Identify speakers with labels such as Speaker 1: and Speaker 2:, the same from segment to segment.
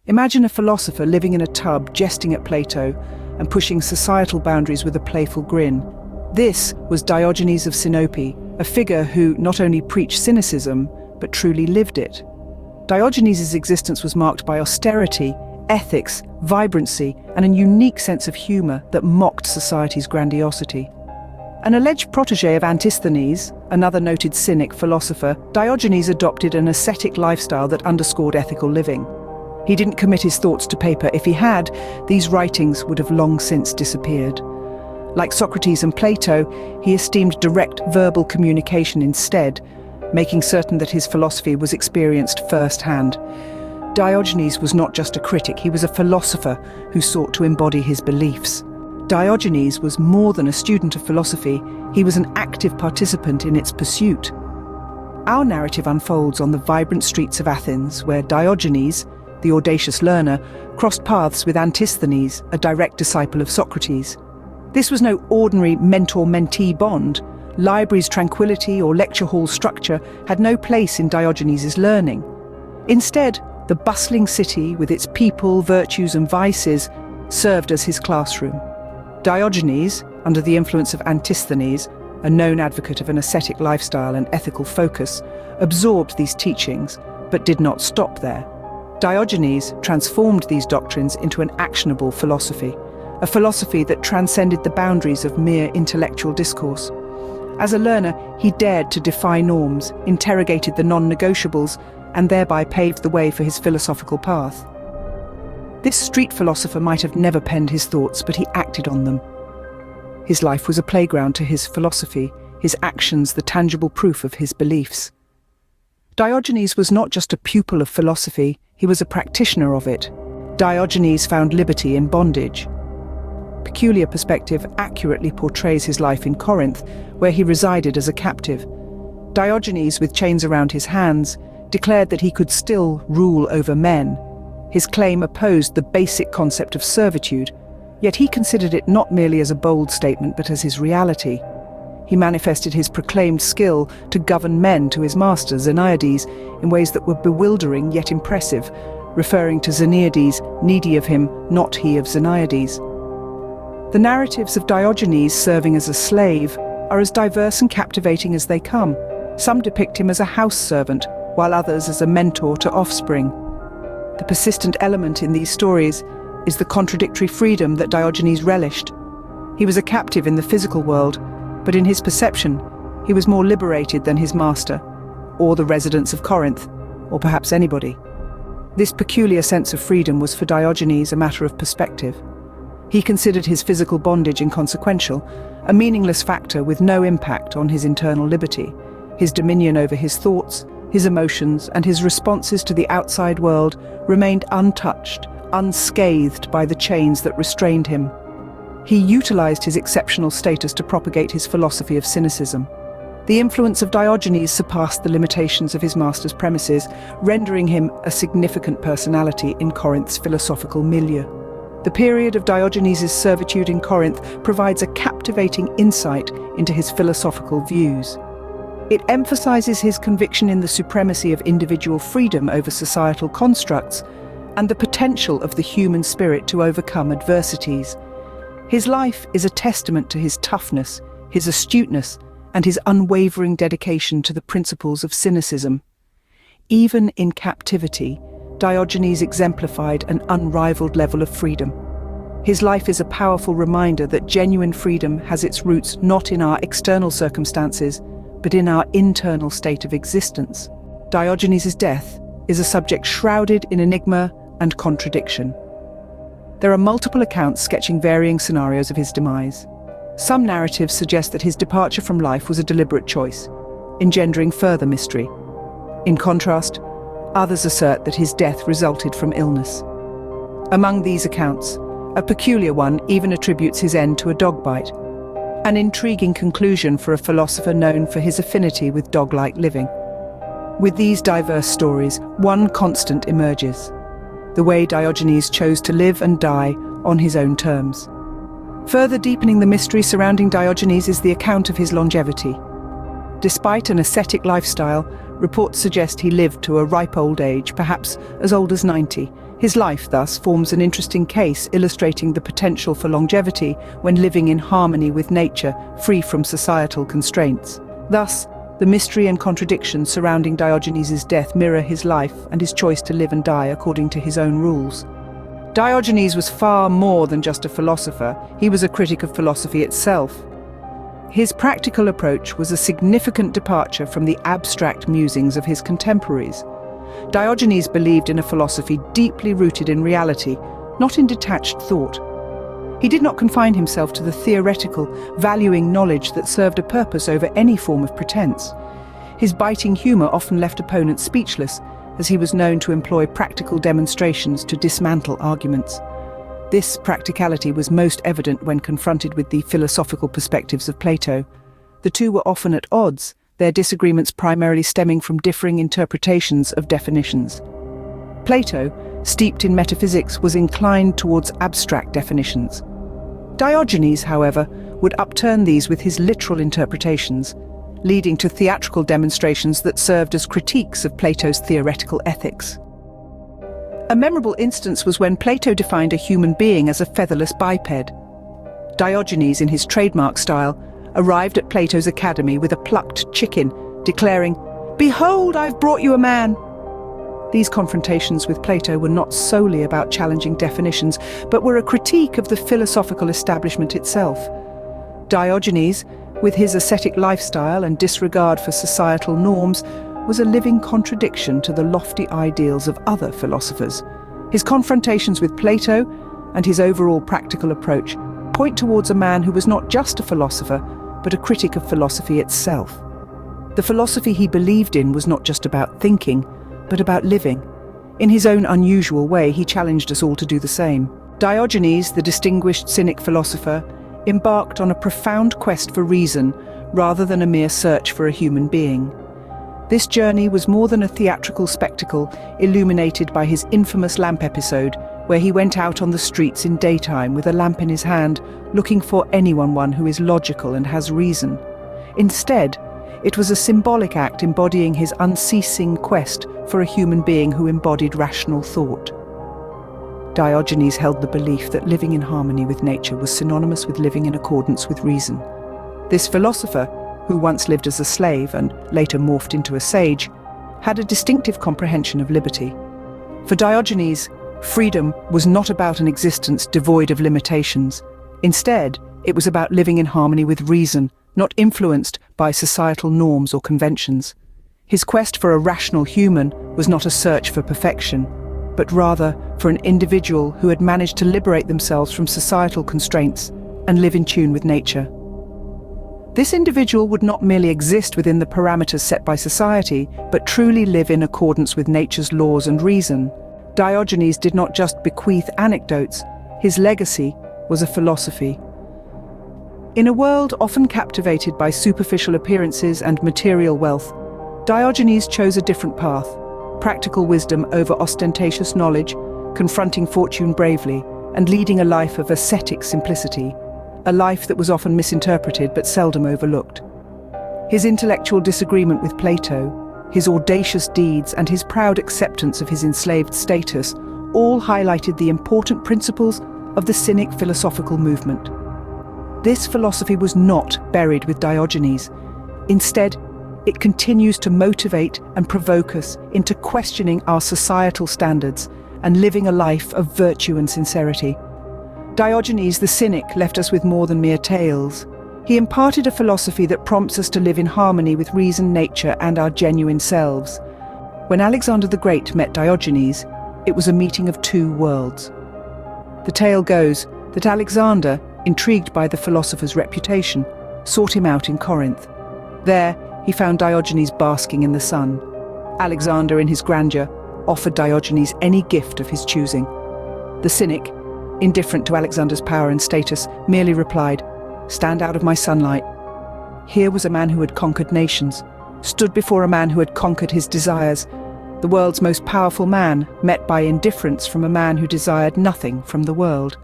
Speaker 1: Imagine a philosopher living in a tub, jesting at Plato, and pushing societal boundaries with a playful grin. This was Diogenes of Sinope, a figure who not only preached cynicism, but truly lived it. Diogenes' existence was marked by austerity, ethics, vibrancy, and a unique sense of humor that mocked society's grandiosity. An alleged protege of Antisthenes, another noted Cynic philosopher, Diogenes adopted an ascetic lifestyle that underscored ethical living. He didn't commit his thoughts to paper. If he had, these writings would have long since disappeared. Like Socrates and Plato, he esteemed direct verbal communication instead, making certain that his philosophy was experienced firsthand. Diogenes was not just a critic, he was a philosopher who sought to embody his beliefs. Diogenes was more than a student of philosophy, he was an active participant in its pursuit. Our narrative unfolds on the vibrant streets of Athens, where Diogenes, the audacious learner, crossed paths with Antisthenes, a direct disciple of Socrates. This was no ordinary mentor-mentee bond. Libraries' tranquility or lecture hall structure had no place in Diogenes' learning. Instead, the bustling city, with its people, virtues and vices, served as his classroom. Diogenes, under the influence of Antisthenes, a known advocate of an ascetic lifestyle and ethical focus, absorbed these teachings, but did not stop there. Diogenes transformed these doctrines into an actionable philosophy, a philosophy that transcended the boundaries of mere intellectual discourse. As a learner, he dared to defy norms, interrogated the non-negotiables, and thereby paved the way for his philosophical path. This street philosopher might have never penned his thoughts, but he acted on them. His life was a playground to his philosophy, his actions the tangible proof of his beliefs. Diogenes was not just a pupil of philosophy, he was a practitioner of it. Diogenes found liberty in bondage. Peculiar perspective accurately portrays his life in Corinth, where he resided as a captive. Diogenes, with chains around his hands, declared that he could still rule over men. His claim opposed the basic concept of servitude, yet he considered it not merely as a bold statement but as his reality. He manifested his proclaimed skill to govern men to his master, Xeniades, in ways that were bewildering yet impressive, referring to Xeniades, needy of him, not he of Xeniades. The narratives of Diogenes serving as a slave are as diverse and captivating as they come. Some depict him as a house servant, while others as a mentor to offspring. The persistent element in these stories is the contradictory freedom that Diogenes relished. He was a captive in the physical world, but in his perception, he was more liberated than his master, or the residents of Corinth, or perhaps anybody. This peculiar sense of freedom was for Diogenes a matter of perspective. He considered his physical bondage inconsequential, a meaningless factor with no impact on his internal liberty. His dominion over his thoughts, his emotions, and his responses to the outside world remained untouched, unscathed by the chains that restrained him. He utilized his exceptional status to propagate his philosophy of cynicism. The influence of Diogenes surpassed the limitations of his master's premises, rendering him a significant personality in Corinth's philosophical milieu. The period of Diogenes' servitude in Corinth provides a captivating insight into his philosophical views. It emphasizes his conviction in the supremacy of individual freedom over societal constructs and the potential of the human spirit to overcome adversities. His life is a testament to his toughness, his astuteness, and his unwavering dedication to the principles of cynicism. Even in captivity, Diogenes exemplified an unrivaled level of freedom. His life is a powerful reminder that genuine freedom has its roots not in our external circumstances, but in our internal state of existence. Diogenes' death is a subject shrouded in enigma and contradiction. There are multiple accounts sketching varying scenarios of his demise. Some narratives suggest that his departure from life was a deliberate choice, engendering further mystery. In contrast, others assert that his death resulted from illness. Among these accounts, a peculiar one even attributes his end to a dog bite, an intriguing conclusion for a philosopher known for his affinity with dog-like living. With these diverse stories, one constant emerges: the way Diogenes chose to live and die on his own terms. Further deepening the mystery surrounding Diogenes is the account of his longevity. Despite an ascetic lifestyle, reports suggest he lived to a ripe old age, perhaps as old as 90. His life, thus, forms an interesting case illustrating the potential for longevity when living in harmony with nature, free from societal constraints. Thus, the mystery and contradictions surrounding Diogenes' death mirror his life and his choice to live and die according to his own rules. Diogenes was far more than just a philosopher. He was a critic of philosophy itself. His practical approach was a significant departure from the abstract musings of his contemporaries. Diogenes believed in a philosophy deeply rooted in reality, not in detached thought. He did not confine himself to the theoretical, valuing knowledge that served a purpose over any form of pretense. His biting humor often left opponents speechless, as he was known to employ practical demonstrations to dismantle arguments. This practicality was most evident when confronted with the philosophical perspectives of Plato. The two were often at odds, their disagreements primarily stemming from differing interpretations of definitions. Plato, steeped in metaphysics, was inclined towards abstract definitions. Diogenes, however, would upturn these with his literal interpretations, leading to theatrical demonstrations that served as critiques of Plato's theoretical ethics. A memorable instance was when Plato defined a human being as a featherless biped. Diogenes, in his trademark style, arrived at Plato's academy with a plucked chicken, declaring, "Behold, I've brought you a man!" These confrontations with Plato were not solely about challenging definitions, but were a critique of the philosophical establishment itself. Diogenes, with his ascetic lifestyle and disregard for societal norms, was a living contradiction to the lofty ideals of other philosophers. His confrontations with Plato and his overall practical approach point towards a man who was not just a philosopher, but a critic of philosophy itself. The philosophy he believed in was not just about thinking, but about living. In his own unusual way, he challenged us all to do the same. Diogenes, the distinguished Cynic philosopher, embarked on a profound quest for reason rather than a mere search for a human being. This journey was more than a theatrical spectacle illuminated by his infamous lamp episode, where he went out on the streets in daytime with a lamp in his hand, looking for anyone who is logical and has reason. Instead, it was a symbolic act embodying his unceasing quest for a human being who embodied rational thought. Diogenes held the belief that living in harmony with nature was synonymous with living in accordance with reason. This philosopher, who once lived as a slave and later morphed into a sage, had a distinctive comprehension of liberty. For Diogenes, freedom was not about an existence devoid of limitations. Instead, it was about living in harmony with reason, not influenced by societal norms or conventions. His quest for a rational human was not a search for perfection, but rather for an individual who had managed to liberate themselves from societal constraints and live in tune with nature. This individual would not merely exist within the parameters set by society, but truly live in accordance with nature's laws and reason. Diogenes did not just bequeath anecdotes, his legacy was a philosophy. In a world often captivated by superficial appearances and material wealth, Diogenes chose a different path: practical wisdom over ostentatious knowledge, confronting fortune bravely, and leading a life of ascetic simplicity, a life that was often misinterpreted but seldom overlooked. His intellectual disagreement with Plato, his audacious deeds, and his proud acceptance of his enslaved status all highlighted the important principles of the Cynic philosophical movement. This philosophy was not buried with Diogenes. Instead, it continues to motivate and provoke us into questioning our societal standards and living a life of virtue and sincerity. Diogenes the Cynic left us with more than mere tales. He imparted a philosophy that prompts us to live in harmony with reason, nature, and our genuine selves. When Alexander the Great met Diogenes, it was a meeting of two worlds. The tale goes that Alexander, intrigued by the philosopher's reputation, sought him out in Corinth. There, he found Diogenes basking in the sun. Alexander, in his grandeur, offered Diogenes any gift of his choosing. The Cynic, indifferent to Alexander's power and status, merely replied, "Stand out of my sunlight." Here was a man who had conquered nations, stood before a man who had conquered his desires, the world's most powerful man, met by indifference from a man who desired nothing from the world.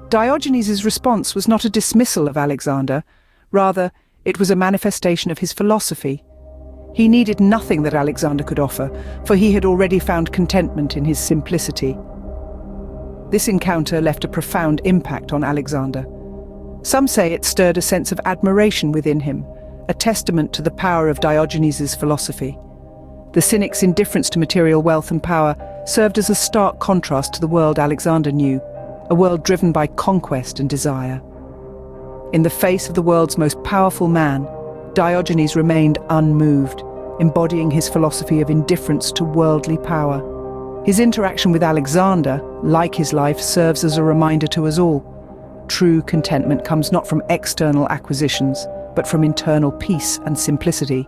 Speaker 1: Diogenes' response was not a dismissal of Alexander, rather, it was a manifestation of his philosophy. He needed nothing that Alexander could offer, for he had already found contentment in his simplicity. This encounter left a profound impact on Alexander. Some say it stirred a sense of admiration within him, a testament to the power of Diogenes' philosophy. The Cynic's indifference to material wealth and power served as a stark contrast to the world Alexander knew, a world driven by conquest and desire. In the face of the world's most powerful man, Diogenes remained unmoved, embodying his philosophy of indifference to worldly power. His interaction with Alexander, like his life, serves as a reminder to us all. True contentment comes not from external acquisitions, but from internal peace and simplicity.